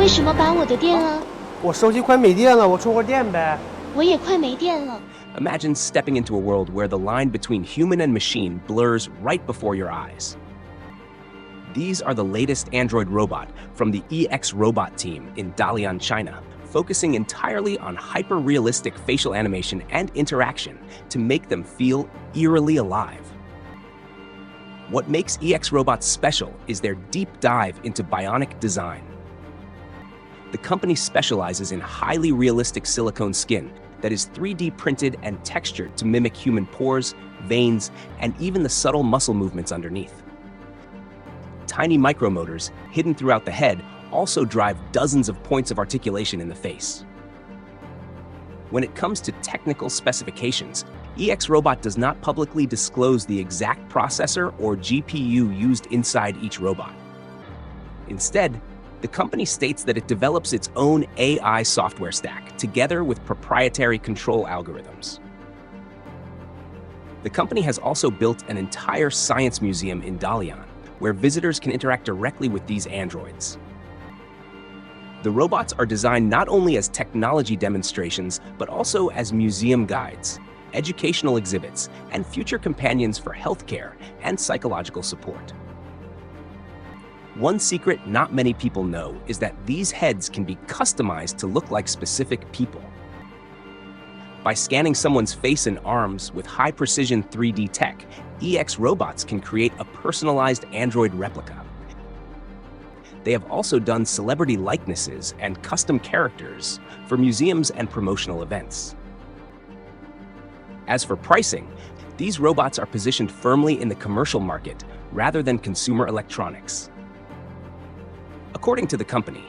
为什么拔我的电啊？我手机快没电了，我充会儿电呗。我也快没电了。 Imagine stepping into a world where the line between human and machine blurs right before your eyes. These are the latest Android robot from the EXRobot team in Dalian, China, focusing entirely on hyper-realistic facial animation and interaction to make them feel eerily alive. What makes EXRobot special is their deep dive into bionic design. The company specializes in highly realistic silicone skin that is 3D printed and textured to mimic human pores, veins, and even the subtle muscle movements underneath. Tiny micromotors hidden throughout the head also drive dozens of points of articulation in the face. When it comes to technical specifications, EXRobot does not publicly disclose the exact processor or GPU used inside each robot. Instead, the company states that it develops its own AI software stack together with proprietary control algorithms. The company has also built an entire science museum in Dalian, where visitors can interact directly with these androids. The robots are designed not only as technology demonstrations, but also as museum guides, educational exhibits, and future companions for healthcare and psychological support. One secret not many people know is that these heads can be customized to look like specific people. By scanning someone's face and arms with high-precision 3D tech, EXRobots can create a personalized android replica. They have also done celebrity likenesses and custom characters for museums and promotional events. As for pricing, these robots are positioned firmly in the commercial market rather than consumer electronics. According to the company,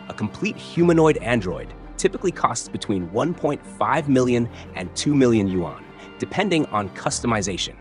a complete humanoid android typically costs between 1.5 million and 2 million yuan, depending on customization.